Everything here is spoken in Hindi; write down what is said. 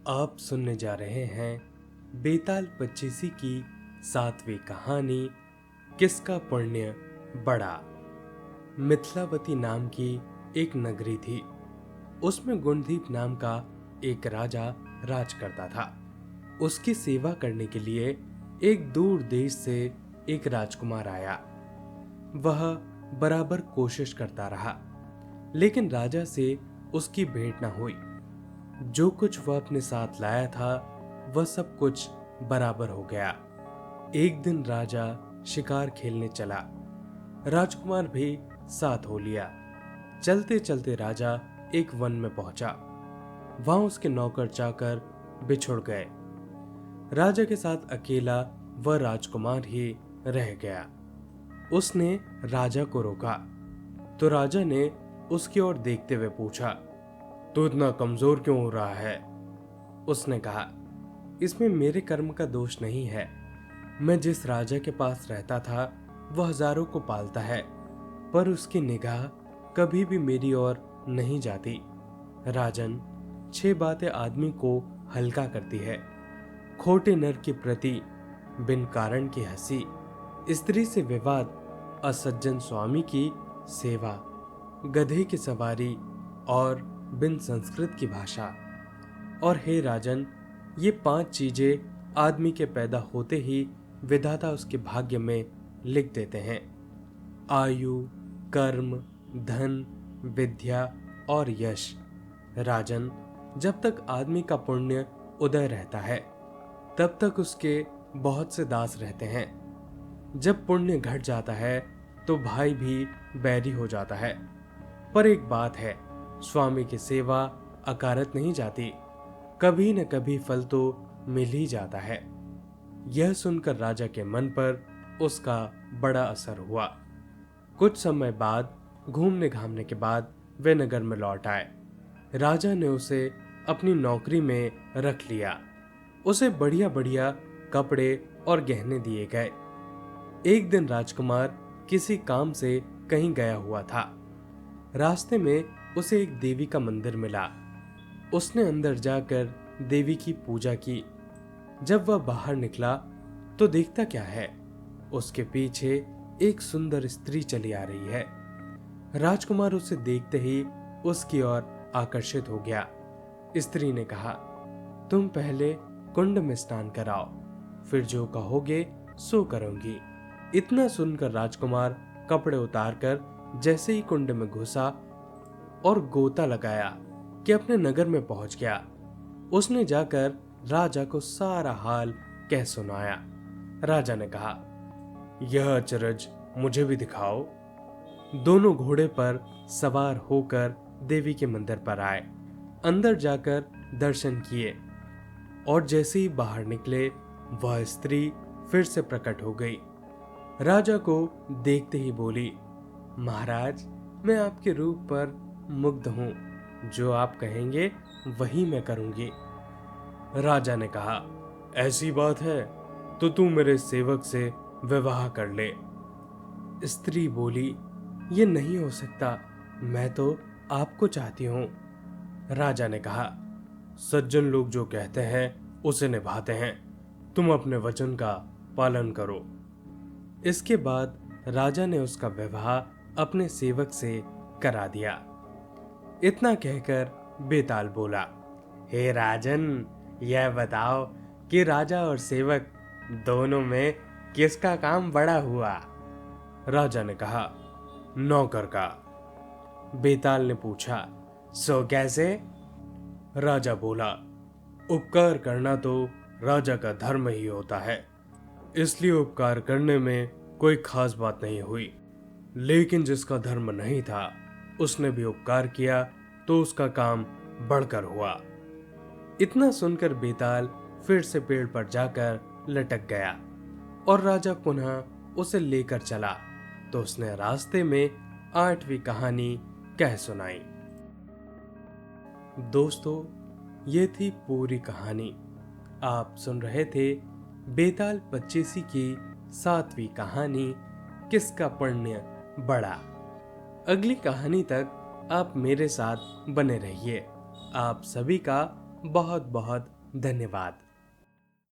आप सुनने जा रहे हैं बेताल पच्चीसी की 7वीं कहानी किसका पुण्य बड़ा। मिथिलावती नाम की एक नगरी थी। उसमें गुणदीप नाम का एक राजा राज करता था। उसकी सेवा करने के लिए एक दूर देश से एक राजकुमार आया। वह बराबर कोशिश करता रहा, लेकिन राजा से उसकी भेंट न हुई। जो कुछ वह अपने साथ लाया था वह सब कुछ बराबर हो गया। एक दिन राजा शिकार खेलने चला। राजकुमार भी साथ हो लिया। चलते चलते राजा एक वन में पहुंचा। वहां उसके नौकर चाकर बिछुड़ गए। राजा के साथ अकेला वह राजकुमार ही रह गया। उसने राजा को रोका तो राजा ने उसकी ओर देखते हुए पूछा, तू इतना कमजोर क्यों हो रहा है? उसने कहा, इसमें मेरे कर्म का दोष नहीं है। मैं जिस राजा के पास रहता था वह हजारों को पालता है, पर उसकी निगाह कभी भी मेरी ओर नहीं जाती। राजन, 6 बातें आदमी को हल्का करती है। खोटे नर के प्रति बिन कारण की हंसी, स्त्री से विवाद, असज्जन स्वामी की सेवा, गधे की सवारी और बिन संस्कृत की भाषा। और हे राजन, ये 5 चीजें आदमी के पैदा होते ही विधाता उसके भाग्य में लिख देते हैं। आयु, कर्म, धन, विद्या और यश। राजन, जब तक आदमी का पुण्य उदय रहता है तब तक उसके बहुत से दास रहते हैं। जब पुण्य घट जाता है तो भाई भी बैरी हो जाता है। पर एक बात है, स्वामी की सेवा अकारत नहीं जाती। कभी न कभी फल तो मिल ही जाता है। यह सुनकर राजा के मन पर उसका बड़ा असर हुआ। कुछ समय बाद घूमने घामने के बाद वे नगर में लौट आए। राजा ने उसे अपनी नौकरी में रख लिया। उसे बढ़िया बढ़िया कपड़े और गहने दिए गए। एक दिन राजकुमार किसी काम से कहीं गया हुआ था। रास्ते में उसे एक देवी का मंदिर मिला। उसने अंदर जाकर देवी की पूजा की। जब वह बाहर निकला तो देखता क्या है, उसके पीछे एक सुंदर स्त्री चली आ रही है। राजकुमार उसे देखते ही उसकी ओर आकर्षित हो गया। स्त्री ने कहा, तुम पहले कुंड में स्नान कराओ, फिर जो कहोगे सो करूंगी। इतना सुनकर राजकुमार कपड़े उतारकर जैसे ही कुंड में घुसा और गोता लगाया कि अपने नगर में पहुंच गया। उसने जाकर राजा को सारा हाल कह सुनाया। राजा ने कहा, यह अचरज मुझे भी दिखाओ। दोनों घोड़े पर सवार होकर देवी के मंदिर पर आए। अंदर जाकर दर्शन किए और जैसे ही बाहर निकले वह स्त्री फिर से प्रकट हो गई। राजा को देखते ही बोली, महाराज, मैं आपके रूप पर मुग्ध हूं। जो आप कहेंगे वही मैं करूंगी। राजा ने कहा, ऐसी बात है तो तू मेरे सेवक से विवाह कर ले। स्त्री बोली, ये नहीं हो सकता, मैं तो आपको चाहती हूं। राजा ने कहा, सज्जन लोग जो कहते हैं उसे निभाते हैं। तुम अपने वचन का पालन करो। इसके बाद राजा ने उसका विवाह अपने सेवक से करा दिया। इतना कहकर बेताल बोला, हे राजन, यह बताओ कि राजा और सेवक दोनों में किसका काम बड़ा हुआ? राजा ने कहा, नौकर का। बेताल ने पूछा, सो कैसे? राजा बोला, उपकार करना तो राजा का धर्म ही होता है, इसलिए उपकार करने में कोई खास बात नहीं हुई। लेकिन जिसका धर्म नहीं था उसने भी उपकार किया तो उसका काम बढ़कर हुआ। इतना सुनकर बेताल फिर से पेड़ पर जाकर लटक गया और राजा पुनः उसे लेकर चला तो उसने रास्ते में 8वीं कहानी कह सुनाई। दोस्तों, ये थी पूरी कहानी। आप सुन रहे थे बेताल पच्चीसी की 7वीं कहानी किसका पुण्य बड़ा। अगली कहानी तक आप मेरे साथ बने रहिए। आप सभी का बहुत बहुत धन्यवाद।